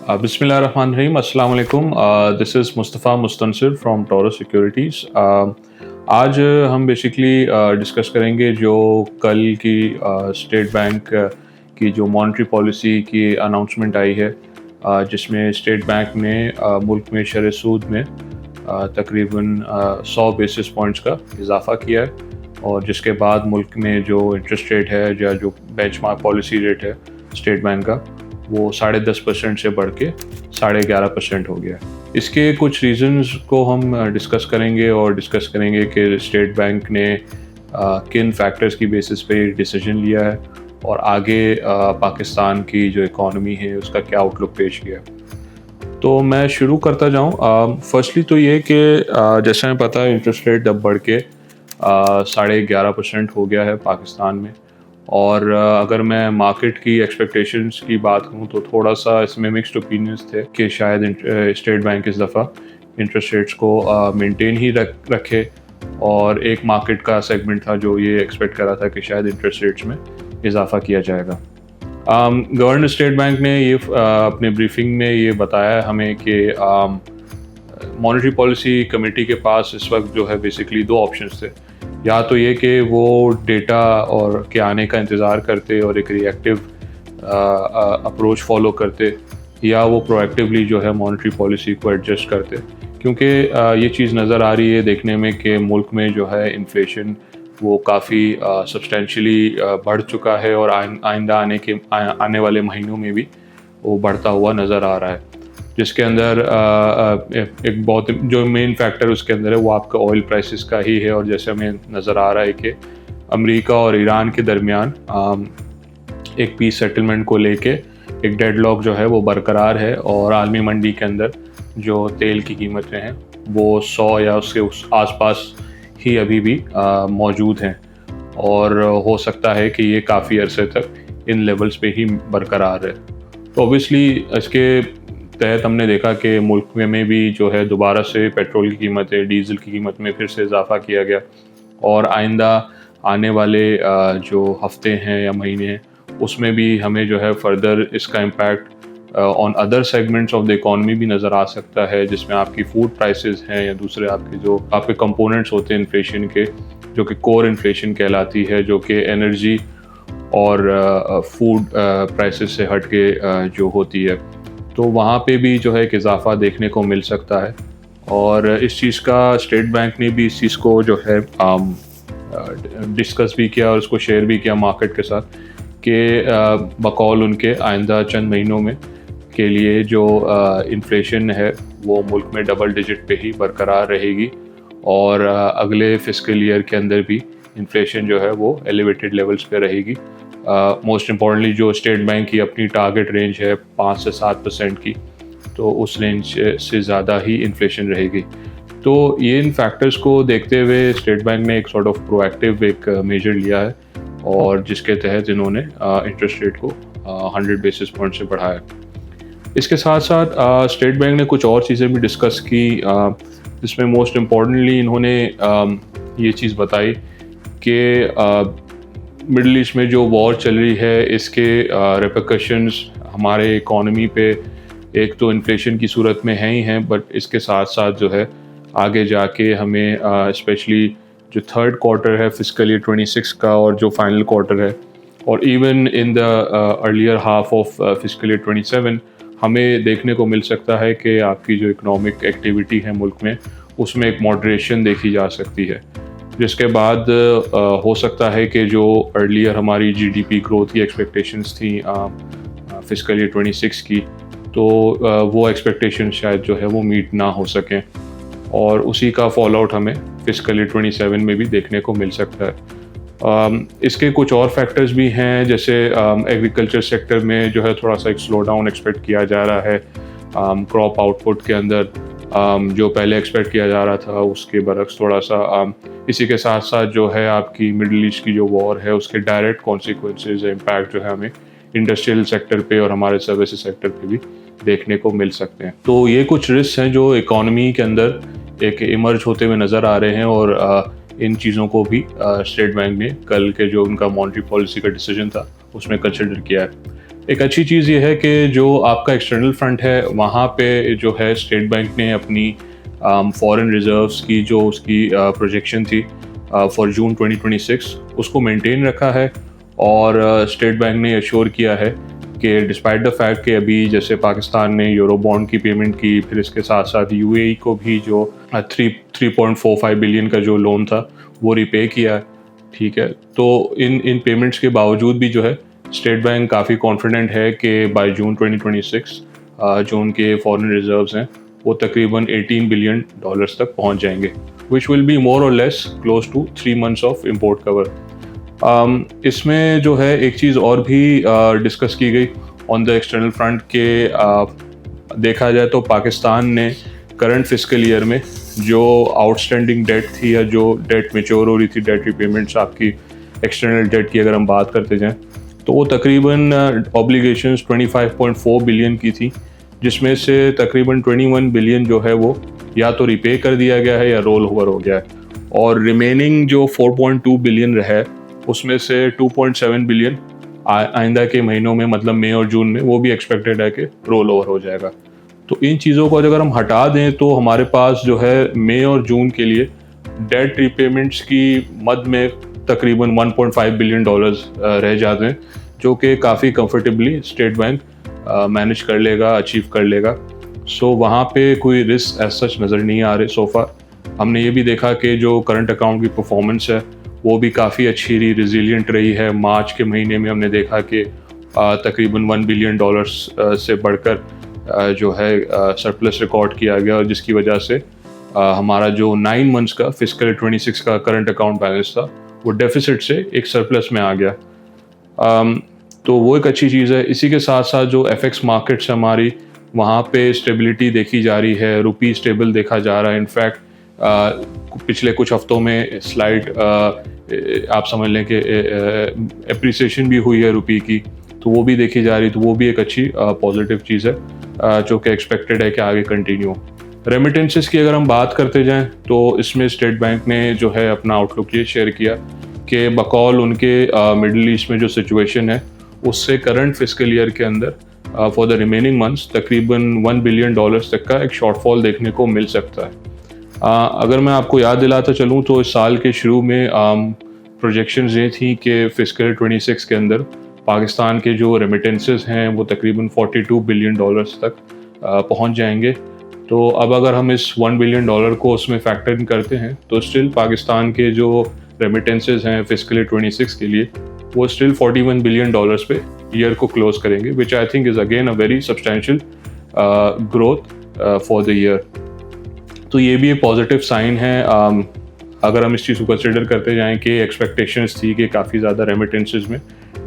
बिस्मिल्लाहिर्रहमानिर्रहीम, अस्सलाम वालेकुम। This is Mustafa Mustansir from Taurus Securities. आज हम बेसिकली डिस्कस करेंगे जो कल की स्टेट बैंक की जो मॉनेटरी पॉलिसी की अनाउंसमेंट आई है, जिसमें स्टेट बैंक ने मुल्क में शरह सूद में तकरीबन 100 बेसिस पॉइंट्स का इजाफा किया है, और जिसके बाद मुल्क में जो इंटरेस्ट रेट है या जो बेंचमार्क पॉलिसी रेट है स्टेट बैंक का, वो 10.5% से बढ़ के 11.5% हो गया है। इसके कुछ रीज़न्स को हम डिस्कस करेंगे, और डिस्कस करेंगे कि स्टेट बैंक ने किन फैक्टर्स की बेसिस पे डिसीजन लिया है, और आगे पाकिस्तान की जो इकॉनमी है उसका क्या आउटलुक पेश किया है। तो मैं शुरू करता जाऊँ। फर्स्टली तो ये कि जैसे हमें पता है इंटरेस्ट रेट अब बढ़ के 11.5% हो गया है पाकिस्तान में। और अगर मैं मार्केट की एक्सपेक्टेशंस की बात करूँ तो थोड़ा सा इसमें मिक्स्ड ओपिनियंस थे कि शायद स्टेट बैंक इस दफ़ा इंटरेस्ट रेट्स को मेंटेन ही रखे, और एक मार्केट का सेगमेंट था जो ये एक्सपेक्ट कर रहा था कि शायद इंटरेस्ट रेट्स में इजाफा किया जाएगा। गवर्नर स्टेट बैंक ने ये अपने ब्रीफिंग में ये बताया हमें कि मॉनेटरी पॉलिसी कमेटी के पास इस वक्त जो है बेसिकली दो ऑप्शंस थे। या तो ये कि वो डेटा और के आने का इंतज़ार करते और एक रिएक्टिव अप्रोच फॉलो करते, या वो प्रोएक्टिवली जो है मॉनेटरी पॉलिसी को एडजस्ट करते। क्योंकि ये चीज़ नज़र आ रही है देखने में कि मुल्क में जो है इन्फ्लेशन वो काफ़ी सब्सटेंशियली बढ़ चुका है, और आइंदा आने वाले महीनों में भी वो बढ़ता हुआ नज़र आ रहा है। जिसके अंदर एक बहुत जो मेन फैक्टर उसके अंदर है वो आपका ऑयल प्राइसेस का ही है, और जैसे हमें नज़र आ रहा है कि अमेरिका और ईरान के दरमियान एक पीस सेटलमेंट को लेके एक डेडलॉक जो है वो बरकरार है, और आलमी मंडी के अंदर जो तेल की कीमतें हैं वो 100 या उसके उस आसपास ही अभी भी मौजूद हैं, और हो सकता है कि ये काफ़ी अरसे तक इन लेवल्स पे ही बरकरार है। तो ऑब्वियसली इसके तहत हमने देखा कि मुल्क में भी जो है दोबारा से पेट्रोल की कीमतें, डीज़ल की कीमत में फिर से इजाफा किया गया, और आइंदा आने वाले जो हफ्ते हैं या महीने हैं उसमें भी हमें जो है फर्दर इसका impact on other segments of the economy भी नज़र आ सकता है, जिसमें आपकी फूड प्राइसेस हैं या दूसरे आपके कंपोनेंट्स होते हैं इन्फ्लेशन के, जो कि कोर इन्फ्लेशन कहलाती है, जो कि एनर्जी और फूड प्राइसेस से हट के जो होती है। तो वहाँ पे भी जो है एक इजाफा देखने को मिल सकता है, और इस चीज़ का स्टेट बैंक ने भी इस चीज़ को जो है डिस्कस भी किया और उसको शेयर भी किया मार्केट के साथ कि बकौल उनके आइंदा चंद महीनों में के लिए जो इन्फ्लेशन है वो मुल्क में डबल डिजिट पे ही बरकरार रहेगी, और अगले फिस्कल ईयर के अंदर भी इन्फ्लेशन जो है वो एलिवेटेड लेवल्स पे रहेगी। मोस्ट इम्पॉर्टेंटली जो स्टेट बैंक की अपनी टारगेट रेंज है 5 से 7% की, तो उस रेंज से ज़्यादा ही इन्फ्लेशन रहेगी। तो ये इन फैक्टर्स को देखते हुए स्टेट बैंक ने एक सॉर्ट ऑफ प्रोएक्टिव एक मेजर लिया है, और जिसके तहत इन्होंने इंटरेस्ट रेट को 100 बेसिस पॉइंट से बढ़ाया। इसके साथ साथ स्टेट बैंक ने कुछ और चीज़ें भी डिस्कस की, जिसमें मोस्ट इम्पॉर्टेंटली इन्होंने ये चीज़ बताई कि मिडल ईस्ट में जो वॉर चल रही है इसके रिपरकशंस हमारे इकॉनमी पे एक तो इन्फ्लेशन की सूरत में हैं ही हैं, बट इसके साथ साथ जो है आगे जाके हमें स्पेशली जो थर्ड क्वार्टर है फिस्कल ईयर 26 का, और जो फाइनल क्वार्टर है, और even in the earlier half of fiscal year 27 हमें देखने को मिल सकता है कि आपकी जो इकोनॉमिक एक्टिविटी है मुल्क में उसमें एक मॉडरेशन देखी जा सकती है, जिसके बाद हो सकता है कि जो अर्लियर हमारी जीडीपी ग्रोथ की एक्सपेक्टेशंस थी फिस्कल ईयर 26 की, तो वो एक्सपेक्टेशन शायद जो है वो मीट ना हो सकें, और उसी का फॉल आउट हमें फिस्कल ईयर 27 में भी देखने को मिल सकता है। इसके कुछ और फैक्टर्स भी हैं, जैसे एग्रीकल्चर सेक्टर में जो है थोड़ा सा एक स्लो डाउन एक्सपेक्ट किया जा रहा है क्रॉप आउटपुट के अंदर, जो पहले एक्सपेक्ट किया जा रहा था उसके बरक्स थोड़ा सा। इसी के साथ साथ जो है आपकी मिडल ईस्ट की जो वॉर है उसके डायरेक्ट कॉन्सिक्वेंसेज इम्पैक्ट जो है हमें इंडस्ट्रियल सेक्टर पे और हमारे सर्विसेज सेक्टर पे भी देखने को मिल सकते हैं। तो ये कुछ रिस्क हैं जो इकॉनमी के अंदर एक इमर्ज होते हुए नज़र आ रहे हैं, और इन चीज़ों को भी स्टेट बैंक ने कल के जो उनका मॉनेटरी पॉलिसी का डिसीजन था उसमें कंसिडर किया है। एक अच्छी चीज़ ये है कि जो आपका एक्सटर्नल फ्रंट है वहाँ पे जो है स्टेट बैंक ने अपनी फॉरेन रिजर्व्स की जो उसकी प्रोजेक्शन थी फॉर जून 2026 उसको मेंटेन रखा है। और स्टेट बैंक ने एश्योर किया है कि डिस्पाइट द फैक्ट कि अभी जैसे पाकिस्तान ने यूरो बॉन्ड की पेमेंट की, फिर इसके साथ साथ यूएई को भी जो 3.45 बिलियन का जो लोन था वो रिपे किया है। ठीक है, तो इन पेमेंट्स के बावजूद भी जो है स्टेट बैंक काफ़ी कॉन्फिडेंट है कि बाय जून 2026 जो उनके फॉरेन रिजर्व्स हैं वो तकरीबन 18 बिलियन डॉलर्स तक पहुंच जाएंगे, विच विल बी मोर और less close to 3 months of import cover. इसमें जो है एक चीज़ और भी डिस्कस की गई ऑन द एक्सटर्नल फ्रंट के देखा जाए तो पाकिस्तान ने करंट फिस्कल ईयर में जो आउटस्टैंडिंग डेट थी या जो डेट मेच्योर हो रही थी, डेट रिपेमेंट्स आपकी एक्सटर्नल डेट की अगर हम बात करते जाएं तो वो तकरीबन ऑब्लिगेशंस 25.4 बिलियन की थी, जिसमें से तकरीबन 21 बिलियन जो है वो या तो रिपे कर दिया गया है या रोल ओवर हो गया है, और रिमेनिंग जो 4.2 बिलियन है उसमें से 2.7 बिलियन आइंदा के महीनों में मतलब मई और जून में वो भी एक्सपेक्टेड है कि रोल ओवर हो जाएगा। तो इन चीज़ों को अगर हम हटा दें तो हमारे पास जो है मई और जून के लिए डेट रिपेमेंट्स की मद में तकरीबन 1.5 बिलियन डॉलर्स रह जाते हैं, जो कि काफ़ी कंफर्टेबली स्टेट बैंक मैनेज कर लेगा, अचीव कर लेगा। सो वहाँ पे कोई रिस्क एज सच नज़र नहीं आ रहे सो फार। हमने ये भी देखा कि जो करंट अकाउंट की परफॉर्मेंस है वो भी काफ़ी अच्छी रही, रिजिलियंट रही है। मार्च के महीने में हमने देखा कि तकरीबन 1 बिलियन डॉलर्स से बढ़कर जो है सरप्लस रिकॉर्ड किया गया, और जिसकी वजह से हमारा जो 9 मंथ्स का फिस्कल 26 का करंट अकाउंट बैलेंस था वो डेफिसिट से एक सरप्लस में आ गया। तो वो एक अच्छी चीज़ है। इसी के साथ साथ जो एफएक्स मार्केट्स हमारी वहाँ पे स्टेबिलिटी देखी जा रही है, रुपी स्टेबल देखा जा रहा है। इनफैक्ट पिछले कुछ हफ्तों में स्लाइड आप समझ लें कि एप्रिसिएशन भी हुई है रुपी की, तो वो भी देखी जा रही, तो वो भी एक अच्छी पॉजिटिव चीज़ है जो कि एक्सपेक्टेड है कि आगे कंटिन्यू हो। रेमिटेंसेस की अगर हम बात करते जाएं तो इसमें स्टेट बैंक ने जो है अपना आउटलुक ये शेयर किया कि बकौल उनके मिडल ईस्ट में जो सिचुएशन है उससे करंट फिस्कल ईयर के अंदर फॉर द रिमेनिंग मंथ्स तकरीबन 1 बिलियन डॉलर्स तक का एक शॉर्टफॉल देखने को मिल सकता है। अगर मैं आपको याद दिलाता चलूँ तो इस साल के शुरू में प्रोजेक्शंस ये थी कि फिस्कल 26 के अंदर पाकिस्तान के जो रेमिटेंसेस हैं वो तकरीबन 42 बिलियन डॉलर्स तक पहुंच जाएंगे। तो अब अगर हम इस 1 बिलियन डॉलर को उसमें फैक्टर इन करते हैं तो स्टिल पाकिस्तान के जो रेमिटेंसेस हैं फिस्कल 26 के लिए वो still 41 billion dollars per year को क्लोज करेंगे, which I think is again a very substantial growth for the year. तो ये भी एक पॉजिटिव साइन है। अगर हम इस चीज़ को कंसिडर करते जाएं कि एक्सपेक्टेशंस थी कि काफ़ी ज़्यादा रेमिटेंसेस में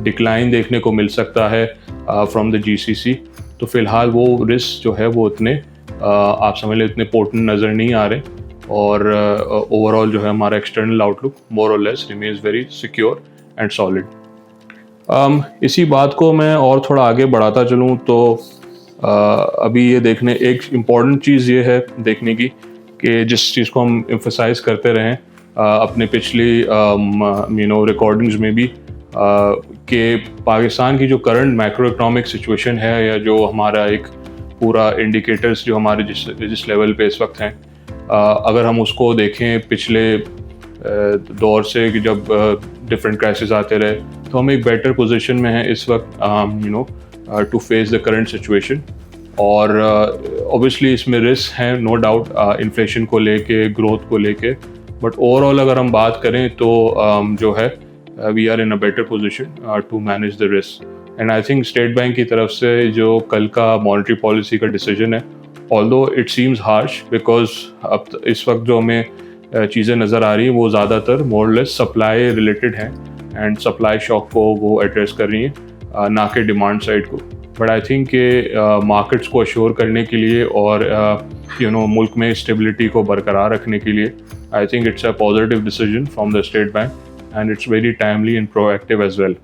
डिक्लाइन देखने को मिल सकता है फ्रॉम द जीसीसी, तो फ़िलहाल वो रिस्क जो है वो उतने आप समझ लें इतने पोर्टेंट नज़र नहीं आ रहे, और ओवरऑल जो है हमारा एक्सटर्नल आउटलुक मोर और less remains very secure and solid. इसी बात को मैं और थोड़ा आगे बढ़ाता चलूँ तो अभी ये देखने एक इम्पॉर्टेंट चीज़ ये है देखने की कि जिस चीज़ को हम एम्फसाइज करते रहें अपने पिछली रिकॉर्डिंग्स में भी कि पाकिस्तान की जो करंट मैक्रो इकोनॉमिक सिचुएशन है या जो हमारा एक पूरा इंडिकेटर्स जो हमारे जिस लेवल पे इस वक्त हैं, अगर हम उसको देखें पिछले दौर से कि जब डिफरेंट क्राइसिस आते रहे तो हम एक बेटर पोजीशन में हैं इस वक्त to face the current situation. और ऑब्वियसली इसमें रिस्क हैं नो डाउट इन्फ्लेशन को लेके, ग्रोथ को लेके, बट ओवरऑल अगर हम बात करें तो जो है we are in a better position to manage the risk. And I think State Bank की तरफ से जो कल का मॉनेटरी पॉलिसी का डिसीजन है, although it seems harsh because अब इस वक्त जो हमें चीज़ें नज़र आ रही हैं वो ज़्यादातर मोर लेस सप्लाई रिलेटेड हैं एंड सप्लाई शॉक को वो एड्रेस कर रही हैं ना कि डिमांड साइड को। बट आई थिंक कि मार्केट्स को अश्योर करने के लिए और मुल्क में स्टेबिलिटी को बरकरार रखने के लिए I think it's a positive decision from the State Bank and it's very timely and proactive as well.